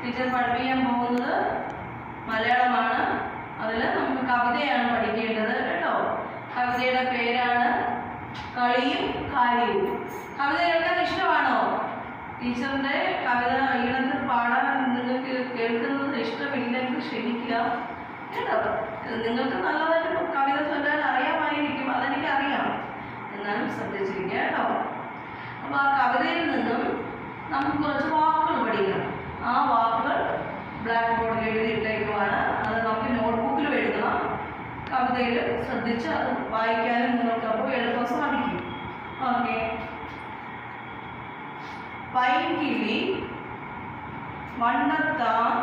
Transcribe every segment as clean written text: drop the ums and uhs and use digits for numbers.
Teacher പഠിപ്പിക്കാൻ പോകുന്നത് മലയാളമാണ്. അതിൽ നമുക്ക് കവിതയാണ് പഠിക്കേണ്ടത് കേട്ടോ. കവിതയുടെ പേരാണ് കളിയും കാര്യവും. കവിത കേൾക്കാൻ ഇഷ്ടമാണോ? ടീച്ചറിൻ്റെ കവിത ഈണത്തിൽ പാടാൻ നിങ്ങൾക്ക് കേൾക്കുന്നത് ഇഷ്ടമില്ലെങ്കിൽ ക്ഷമിക്കുക കേട്ടോ. നിങ്ങൾക്ക് നല്ലതായിട്ട് കവിത ചൊല്ലാൻ അറിയാമായിരിക്കും, അതെനിക്കറിയാം, എന്നാലും ശ്രദ്ധിച്ചിരിക്കുക കേട്ടോ. അപ്പോൾ ആ കവിതയിൽ നിന്നും നമുക്ക് കുറച്ച് വാക്കുകൾ പഠിക്കണം. ആ വാക്കുകൾ ബ്ലാക്ക് ബോർഡിൽ എഴുതിയിട്ടേക്കുവാണ്. അത് നമുക്ക് നോട്ട്ബുക്കിൽ എഴുതണം. കവിതയിൽ ശ്രദ്ധിച്ച് അത് വായിക്കാനും നിങ്ങൾക്ക് അപ്പോൾ എളുപ്പം സാധിക്കും. ഓക്കെ. പൈങ്കിളി വണ്ടത്താൻ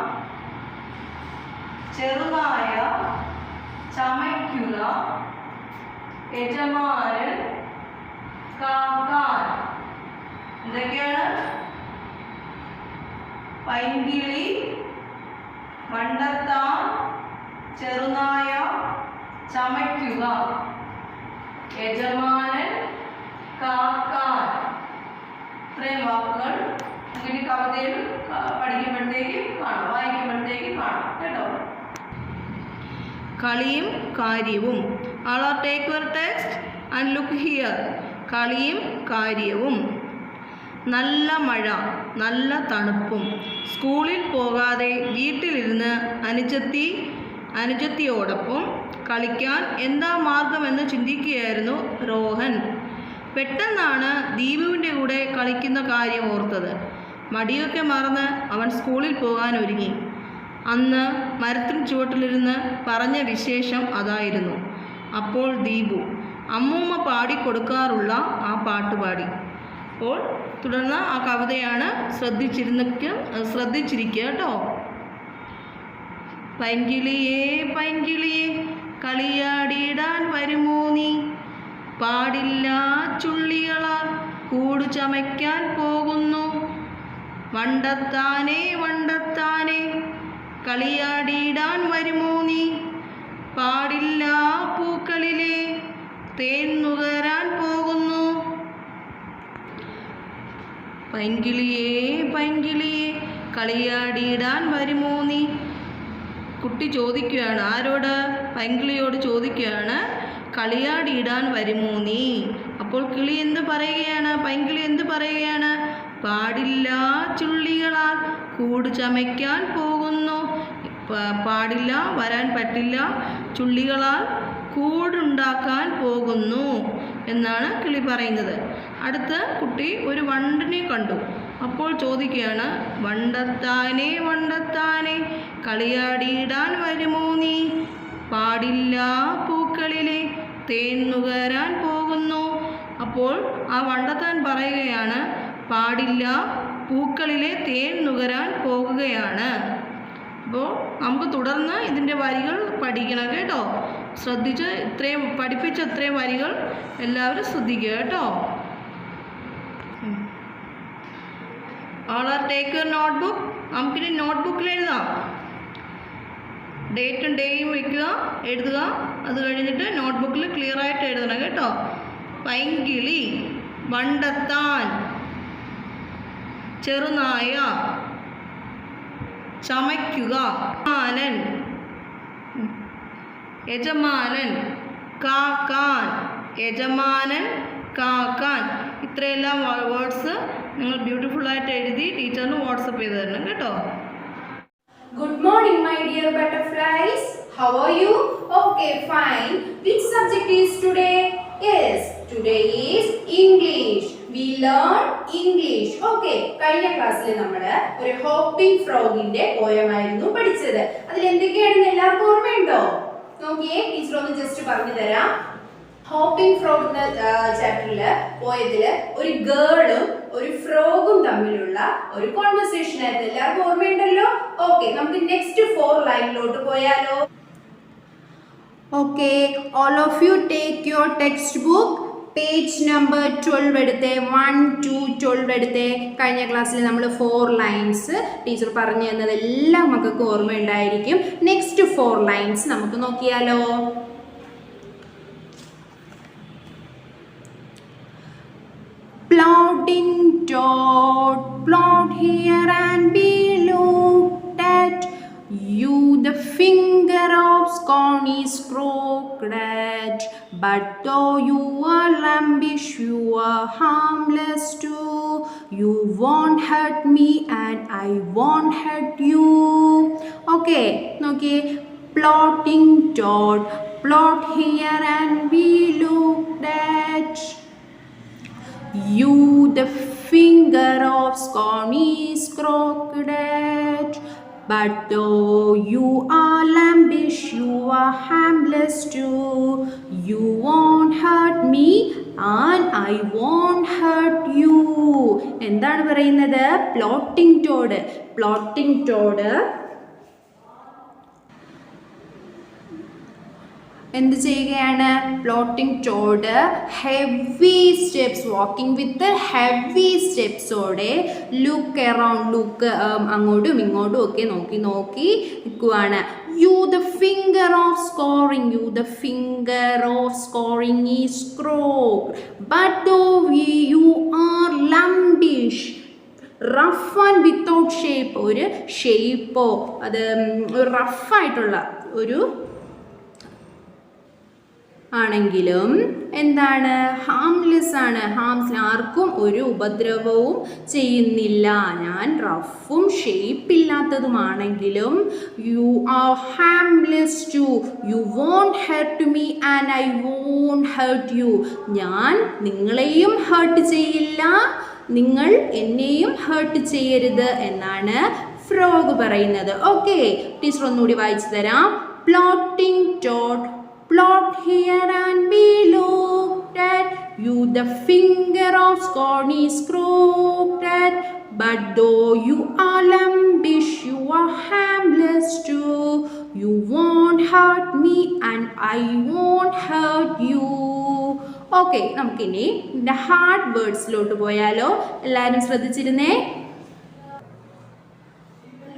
ചെറുനായ ചമയ്ക്കുക യജമാനൻ കാക്കാൻ. എന്തൊക്കെയാണ്? പൈങ്കിളി വണ്ടത്താൻ ചെറുനായ ചമയ്ക്കുക യജമാനൻ കാക്കാൻ. ഇത്രയും വാക്കുകൾ ഇങ്ങനെ കവിതയിൽ പഠിക്കുമ്പോഴത്തേക്ക് കാണാം, വായിക്കുമ്പോഴത്തേക്ക് കാണാം കേട്ടോ. കളിയും കാര്യവും. All are take your text and look here. കളിയും കാര്യവും. നല്ല മഴ, നല്ല തണുപ്പും. സ്കൂളിൽ പോകാതെ വീട്ടിലിരുന്ന് അനുജത്തിയോടൊപ്പം കളിക്കാൻ എന്താ മാർഗമെന്ന് ചിന്തിക്കുകയായിരുന്നു രോഹൻ. പെട്ടെന്നാണ് ദീപുവിൻ്റെ കൂടെ കളിക്കുന്ന കാര്യം ഓർത്തത്. മടിയൊക്കെ മറന്ന് അവൻ സ്കൂളിൽ പോകാൻ ഒരുങ്ങി. അന്ന് മരത്തിന് ചുവട്ടിലിരുന്ന് പറഞ്ഞ വിശേഷം അതായിരുന്നു. അപ്പോൾ ദീപു അമ്മൂമ്മ പാടിക്കൊടുക്കാറുള്ള ആ പാട്ട് പാടി. അപ്പോൾ തുടർന്ന് ആ കവിതയാണ് ശ്രദ്ധിച്ചിരിക്കുക കേട്ടോ. പൈങ്കിളിയേ പൈങ്കിളിയേ കളിയാടിയിടാൻ വരുമോ നീ, പാടില്ല ചുള്ളികളാൽ കൂടു ചമയ്ക്കാൻ പോകുന്നു. വണ്ടത്താനേ വണ്ടത്താനേ കളിയാടിയിടാൻ വരുമോ നീ, പാടില്ല പൂക്കളിലെ തേൻ നുകരാൻ പോകുന്നു. പൈങ്കിളിയേ പൈങ്കിളിയേ കളിയാടിയിടാൻ വരുമോ നീ. കുട്ടി ചോദിക്കുകയാണ്. ആരോട്? പൈങ്കിളിയോട് ചോദിക്കുകയാണ്, കളിയാടിയിടാൻ വരുമോ നീ. അപ്പോൾ കിളി എന്ത് പറയുകയാണ്? പൈങ്കിളി എന്ത് പറയുകയാണ്? പാടില്ല ചുള്ളികളാൽ കൂട് ചമയ്ക്കാൻ പോകുന്നു. പാടില്ല, വരാൻ പറ്റില്ല, ചുള്ളികളാൽ കൂടുണ്ടാക്കാൻ പോകുന്നു എന്നാണ് കിളി പറയുന്നത്. അടുത്ത് കുട്ടി ഒരു വണ്ടിനെ കണ്ടു. അപ്പോൾ ചോദിക്കുകയാണ്, വണ്ടത്താനേ വണ്ടത്താനേ കളിയാടിയിടാൻ വരുമോ നീ, പാടില്ല പൂക്കളിലെ തേൻ നുകരാൻ പോകുന്നു. അപ്പോൾ ആ വണ്ടത്താൻ പറയുകയാണ്, പാടില്ല പൂക്കളിലെ തേൻ നുകരാൻ പോകുകയാണ്. അപ്പോൾ നമുക്ക് തുടർന്ന് ഇതിൻ്റെ വരികൾ പഠിക്കണം കേട്ടോ. ശ്രദ്ധിച്ച് പഠിപ്പിച്ച ഇത്രയും വരികൾ എല്ലാവരും ശ്രദ്ധിക്കുക കേട്ടോ. All are take your notebook. നമുക്കിനി നോട്ട്ബുക്കിൽ എഴുതാം. ഡേറ്റും ഡേയും വയ്ക്കുക, എഴുതുക. അത് കഴിഞ്ഞിട്ട് നോട്ട്ബുക്കിൽ ക്ലിയർ ആയിട്ട് എഴുതണം കേട്ടോ. പൈങ്കിളി വണ്ടത്താൻ ചെറുനായ ചമയ്ക്കുക യജമാനൻ കാക്കാൻ. യജമാനൻ കാക്കാൻ. ഇത്രയെല്ലാം വേർഡ്സ് നിങ്ങൾ ബ്യൂട്ടിഫുള്ളായിട്ട് എഴുതി ടീച്ചറിന് വാട്സപ്പ് ചെയ്ത് തരണം കേട്ടോ. Good morning my dear butterflies. How are you? Okay, fine. Which subject is today? Yes, today is English. We learn English. Okay, കഴിഞ്ഞ ക്ലാസ്സിൽ നമ്മൾ ഒരു ഹോപ്പിംഗ് ഫ്രോഗിന്റെ പോയമായിരുന്നു പഠിച്ചത്. അതിൽ എന്തൊക്കെയാണെന്ന് എല്ലാവർക്കും ഓർമ്മയുണ്ടോ? നോക്കിയേ, ടീച്ചർ ഒന്ന് ജസ്റ്റ് പറഞ്ഞു തരാം. ഹോപ്പിംഗ് ഫ്രോഗ് എന്ന ചാപ്റ്ററില് പോയതില് ഒരു ഗേളും ഒരു ഫ്രോഗും തമ്മിലുള്ള ഒരു കോൺവെർസേഷൻ ആയിരുന്നു. എല്ലാവർക്കും ഓർമ്മയുണ്ടല്ലോ? ഓക്കെ, നമുക്ക് നെക്സ്റ്റ് 4 ലൈനിലോട്ട് പോയാലോ? Okay, all of you take your textbook, page number 12 എടുത്തേ. 1 to 12 എടുത്തേ. കഴിഞ്ഞ ക്ലാസ്സിൽ നമ്മൾ 4 ലൈൻസ് ടീച്ചർ പറഞ്ഞു തന്നത് എല്ലാം മക്കൾക്ക് ഓർമ്മയുണ്ടായിരിക്കും. നെക്സ്റ്റ് 4 ലൈൻസ് നമുക്ക് നോക്കിയാലോ? Plodding dot, plod here and below. scorn is crooked. But though you are lambish, you are harmless too. You won't hurt me and I won't hurt you. Okay, okay. Plotting Toad, plot here and we looked at. You, the finger of scorn is crooked. But though you are lambish, you are harmless too. You won't hurt me and I won't hurt you. എന്താണ് പറയുന്നത്? Plotting Todd. Plotting toad എന്ത് ചെയ്യുകയാണ്? Plodding toad heavy steps, walking with heavy സ്റ്റെപ്സോടെ look around, look അങ്ങോട്ടും ഇങ്ങോട്ടും ഒക്കെ നോക്കി നോക്കി നിൽക്കുവാണ്. You the finger of scorning, you the finger of scorning is crooked. But though you are lumpish, rough and without shape, ഒരു ഷേപ്പോ അത് റഫായിട്ടുള്ള ഒരു ആണെങ്കിലും എന്താണ്? ഹാംലെസ് ആണ്. ആർക്കും ഒരു ഉപദ്രവവും ചെയ്യുന്നില്ല. ഞാൻ റഫും ഷേപ്പില്ലാത്തതുമാണെങ്കിലും you are harmless too. You won't hurt me and I won't hurt you. ഞാൻ നിങ്ങളെയും ഹേർട്ട് ചെയ്യില്ല, നിങ്ങൾ എന്നെയും ഹേർട്ട് ചെയ്യരുത് എന്നാണ് ഫ്രോഗ് പറയുന്നത്. ഓക്കെ, ടീച്ചർ ഒന്നുകൂടി വായിച്ചു തരാം. Plotting toad, plot here and be looked at. You, the finger of scorn is crooked. But though you are lambish, you are harmless too. You won't hurt me and I won't hurt you. Okay, നമുക്കിനി ഇതിൻ്റെ hard വേർഡ്സിലോട്ട് പോയാലോ? എല്ലാവരും ശ്രദ്ധിച്ചിരുന്നേ.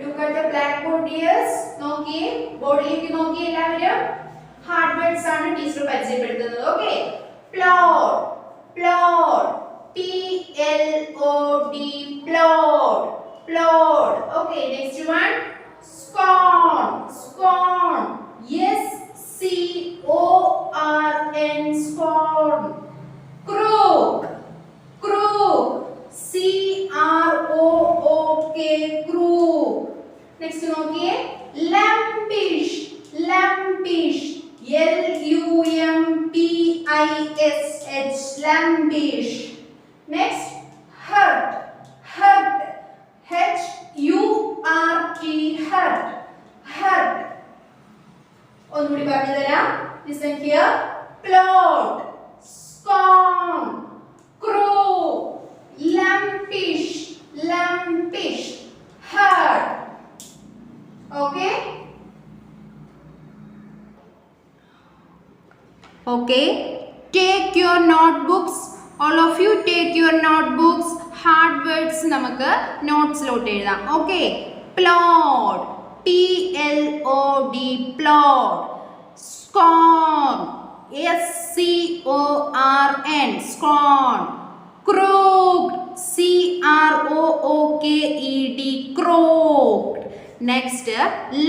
Look at the blackboard, dears. നോക്കിയേ, ബോർഡിലേക്ക് നോക്കിയേ എല്ലാവരും. Hard words ആണ് teacher പരിചയപ്പെടുത്തുന്നത്. Okay, plot, plot, PLOD, plot, plot. Okay, next one scorn, scorn, SCORN, scorn. Crook, Crook, CROOK, Crook. Next നോക്കിയേ, ലംബിഷ്, lumpish, LUMPISH, lambish. Next, hurt, hurt, HURT, hurt, hurt. ഒന്നുകൂടി പറഞ്ഞു തരാം. Listen here. Plot, scorn, crook, lambish, lambish, hurt. Okay? Okay, take your notebooks. All of you take your notebooks. Hard words നമുക്ക് നോട്ട്സിലോട്ട് എഴുതാം. Okay, plod, PLOD, plod. Scorn, SCORN, scorn. Crooked, CROOKED, crooked. Next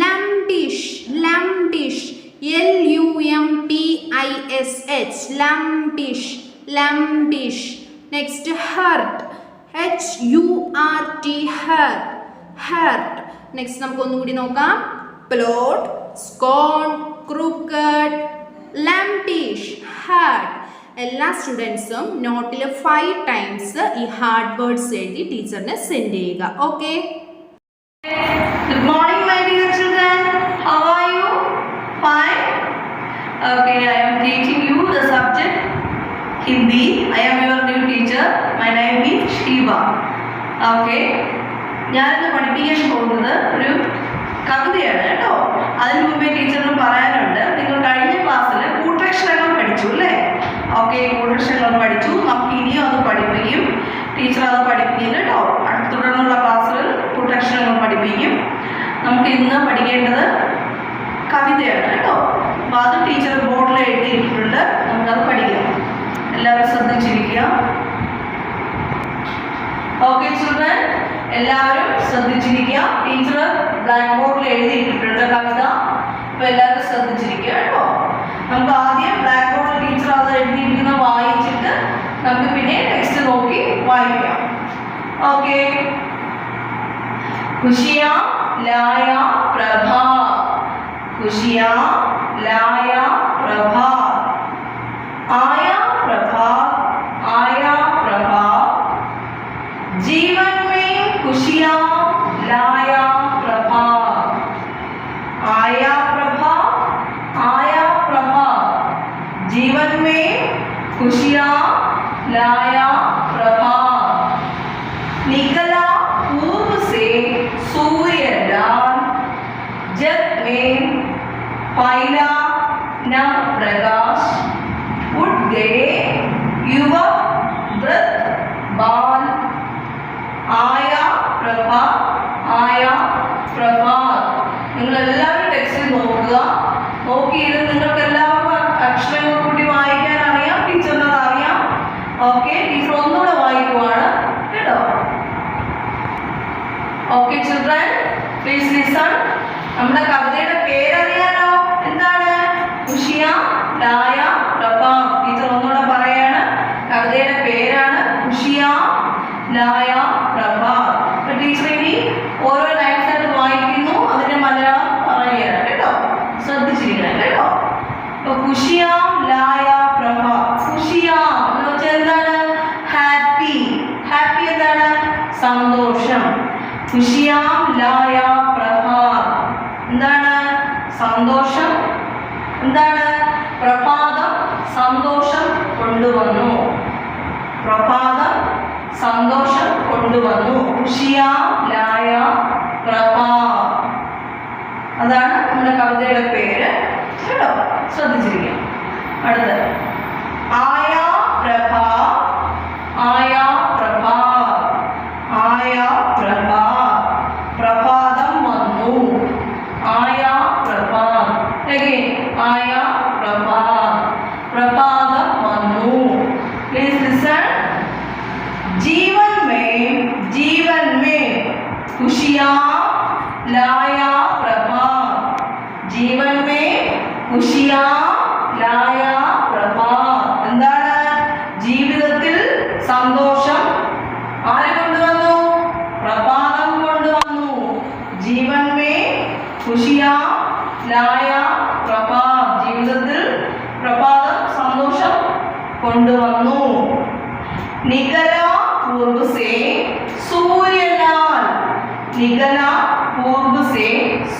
lumpish, lumpish, LUMPISH, lambish, lambish. Next, hurt, HURT, hurt, hurt. Next, നമുക്ക് ഒന്നുകൂടി നോക്കാം. plot, scorn, crooked, lambish, hurt. എല്ലാ സ്റ്റുഡൻസും നോട്ടിൽ 5 times ഈ hard words എഴുതി ടീച്ചറിന് സെൻഡ് ചെയ്യുക. Okay, good morning my dear children. How are you? Fine. Okay, I am teaching you the subject Hindi. I am your new teacher. My name is Shiva. Okay. ഞാനിന്ന് പഠിപ്പിക്കാൻ പോകുന്നത് ഒരു കവിതയാണ് കേട്ടോ. അതിന് മുമ്പേ ടീച്ചറിന് പറയാനുണ്ട്, നിങ്ങൾ കഴിഞ്ഞ ക്ലാസ്സിൽ കൂട്ടക്ഷരങ്ങൾ പഠിച്ചു അല്ലേ? ഓക്കെ, കൂട്ടക്ഷരങ്ങൾ പഠിച്ചു. നമുക്ക് ഇനിയും അത് പഠിപ്പിക്കും. ടീച്ചർ അത് പഠിപ്പിക്കും കേട്ടോ. തുടർന്നുള്ള ക്ലാസ്സുകൾ കൂട്ടക്ഷരങ്ങൾ പഠിപ്പിക്കും. നമുക്ക് ഇന്ന് പഠിക്കേണ്ടത് കവിതയാണ് കേട്ടോ. അപ്പോൾ അത് ടീച്ചർ ബോർഡിൽ എഴുതിയിട്ടുണ്ട്. നമുക്കത് പഠിക്കാം. എല്ലാവരും ശ്രദ്ധിച്ചിരിക്കുക. ഓക്കെ ചിൽഡ്രൻ, എല്ലാവരും ശ്രദ്ധിച്ചിരിക്കുക. ടീച്ചർ ബ്ലാക്ക് ബോർഡിൽ എഴുതിയിട്ടുണ്ട് കവിത. അപ്പോൾ എല്ലാവരും ശ്രദ്ധിച്ചിരിക്കുക. വായിക്കാം. ഓക്കെ. खुशियाँ लाया प्रभा, खुशियाँ लाया प्रभा, आया प्रभा, आया प्रभा, जीवन में खुशियाँ लाया प्रभा, आया प्रभा, आया प्रभा, जीवन में खुशियाँ लाया प्रभा, निकला पूर्व से सूर्य लाल, जग में फैला नव प्रकाश, उठ गए युवक वृद्ध बाल, आया प्रभा, आया प्रभात. നിങ്ങളെല്ലാവരും ടെക്സ്റ്റിൽ നോക്കുക. നോക്കിയിരുന്ന് നിങ്ങൾക്ക് എല്ലാവർക്കും അക്ഷരങ്ങൾ കൂടി വായിക്കാൻ അറിയാം, ടീച്ചറിനത് അറിയാം. ഓക്കെ, ടീച്ചർ ഒന്നുകൂടെ വായിക്കുവാണ് കേട്ടോ. Okay children, please listen. നമ്മുടെ കവിതയുടെ പേരറിയാലോ, എന്താണ്? ഖുഷിയാ ലായ പ്രഭ. ടീച്ചർ ഒന്നുകൂടെ പറയാണ്, കവിതയുടെ പേരാണ് ഖുഷിയാ ലായ പ്രഭ. അപ്പൊ ടീച്ചർ ഇനി ഓരോ ലൈൻസ് ആയിട്ട് വായിക്കുന്നു, അതിന്റെ മലയാളം പറയുകയാണ് കേട്ടോ. ശ്രദ്ധിച്ചിരിക്കണം കേട്ടോ. അപ്പൊ ഖുഷിയാ ലായ പ്രഭ. ഖുഷിയാ എന്ന് വെച്ചാൽ എന്താണ്? ഹാപ്പി. ഹാപ്പി എന്താണ്? സന്തോഷം. खुशियाँ लाया प्रभात, എന്താണ്? സന്തോഷം. എന്താണ്? പ്രഭാതം സന്തോഷം കൊണ്ടുവന്നു. പ്രഭാതം സന്തോഷം കൊണ്ടുവന്നു. खुशियाँ लाया प्रभात. അതാണ് നമ്മുടെ കവിതയുടെ പേര് കേട്ടോ. ശ്രദ്ധിച്ചിരിക്കാം. അടുത്തത് ആയാ പ്രഭ, ആയാ പ്രഭ, ആയാ പ്രഭ, പ്രഭാതം വന്നു. ആയാ പ്രഭാത്. അഗൈൻ ആയാ പ്രഭാത്, പ്രഭാതം വന്നു. Please listen. जीवन में खुशियाँ लाया प्रभात, जीवन में खुशियाँ लाया प्रभात. എന്താണ്? ജീവിതത്തിൽ സന്തോഷം ആര് കൊണ്ടുവന്നു? പ്രഭാതം കൊണ്ടുവന്നു. ജീവൻ മേ ഖുഷിയാ ലായ പ്രഭാത്, ജീവിതത്തിൽ പ്രഭാതം സന്തോഷം കൊണ്ടുവന്നു. നികല പൂർവ സേ സൂര്യലാൽ, നികല പൂർവ സേ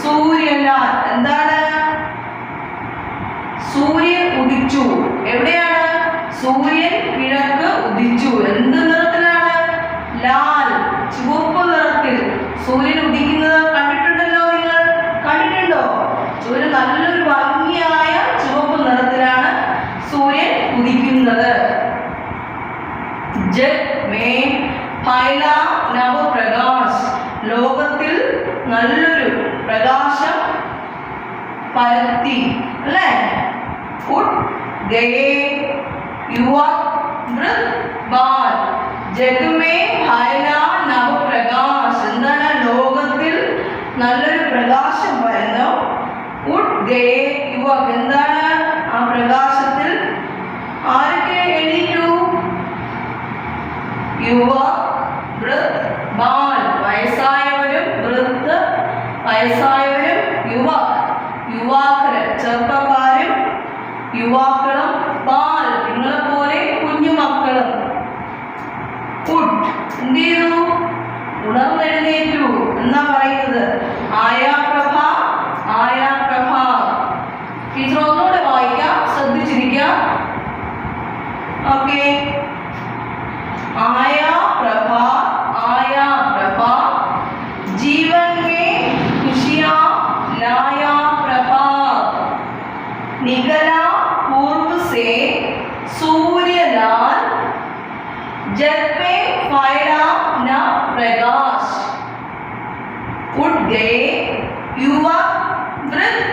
സൂര്യലാൽ. എന്താണ്? സൂര്യൻ ഉദിച്ചു. എവിടെയാണ്? സൂര്യൻ കിഴക്ക് ഉദിച്ചു. എന്ത് നിറത്തിലാണ്? ലാൽ, ചുവപ്പ് നിറത്തിൽ. സൂര്യൻ ഉദിക്കുന്നത് കണ്ടിട്ടുണ്ടല്ലോ, നിങ്ങൾ കണ്ടിട്ടുണ്ടോ? സൂര്യൻ നല്ലൊരു ഭംഗിയായ ചുവപ്പ് നിറത്തിലാണ് സൂര്യൻ ഉദിക്കുന്നത്. ജഗ് മേ ഫൈലാ നവപ്രകാശ്, ലോകത്തിൽ നല്ലൊരു പ്രകാശം പരത്തി. അല്ലേ? ഉട്ട് ഗയേ യുവക് വൃദ്ധ് ബാൽ, ജഗ് മേ ഫൈലാ നവപ്രകാശ്. എന്താണ്? ലോകത്തിൽ നല്ലൊരു പ്രകാശം പരന്നു. ഉട്ട് ഗയേ യുവക്. എന്താണ്? ആ പ്രകാശത്തിൽ ആരൊക്കെ എണീറ്റു? യുവക് വൃദ്ധ് ബാൽ, വയസ്സായവരും വൃദ്ധ് വയസ്സായവരും യുവക് യുവാക്കള് ചെറുപ്പക്കാരും യുവാക്കളും ബാൽ നിങ്ങളെ പോലെ കുഞ്ഞുമക്കളും. ഉട്ട് എന്ത് ചെയ്തു? ഉണർന്നെഴുന്നേറ്റു എന്നാ പറയുന്നത്. ആയാ പ്രഭ, ആയാ പ്രഭ. ടീച്ചർ ഒന്നുകൂടെ വായിക്കാം, ശ്രദ്ധിച്ചിരിക്കാം. ഓക്കെ. आया प्रभा, आया प्रभा, जीवन में खुशियाँ लाया प्रभात, निकला पूर्व से सूर्यलाल, जग में फैला न प्रकाश, उठ गए युवक वृद्ध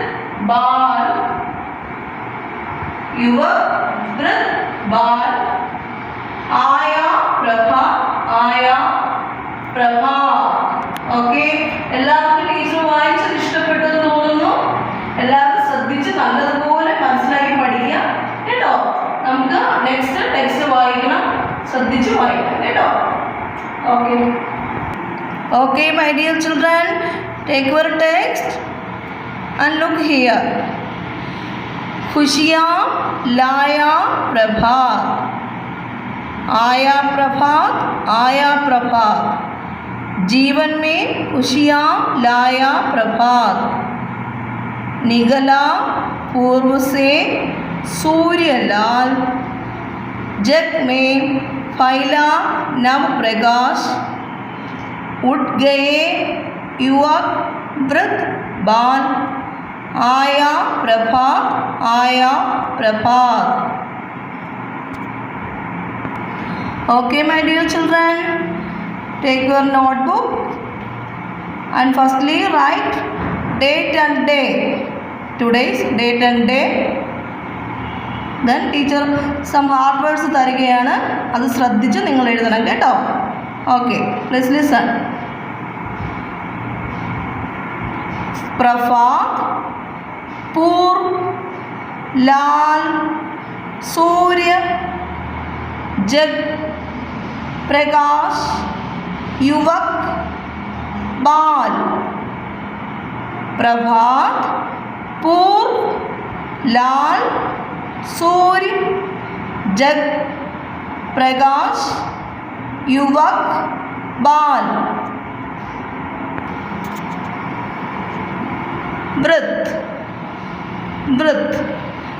बाल, युवक वृद्ध बाल, आया प्रभा, आया प्रभा. ഓക്കെ, എല്ലാവർക്കും ടീച്ചർ വായിച്ചത് ഇഷ്ടപ്പെട്ടെന്ന് തോന്നുന്നു. എല്ലാവരും ശ്രദ്ധിച്ച് നല്ലതുപോലെ മനസ്സിലാക്കി പഠിക്കുക കേട്ടോ. നമുക്ക് നെക്സ്റ്റ് ടെക്സ്റ്റ് വായിക്കണം, ശ്രദ്ധിച്ച് വായിക്കണം കേട്ടോ. Okay, my dear children, take your text and look here. खुशियाँ लाया प्रभात, आया प्रभात, आया प्रभात, जीवन में खुशियाँ लाया प्रभात, निगला पूर्व से सूर्य लाल, जग में फैला नव प्रकाश, उठ गए युवक वृद्ध बाल, आया प्रभात, आया प्रभात. Okay, my dear children, take your notebook and firstly write date and day. Today's date and day. Then teacher some hard words തരികയാണ്, അത് ശ്രദ്ധിച്ച് നിങ്ങൾ എഴുതണം കേട്ടോ. Okay, please listen. प्रभात, पूर्व, लाल, सूर्य, जग, प्रकाश, युवक, बाल. प्रभात, पूर्व, लाल, सूर्य, जग, प्रकाश, युवक, बाल. വൃത്ത്, വൃത്ത്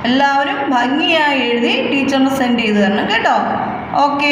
എല്ലാവരും ഭംഗിയായി എഴുതി ടീച്ചറിന് സെൻഡ് ചെയ്ത് തരണം കേട്ടോ. ഓക്കെ.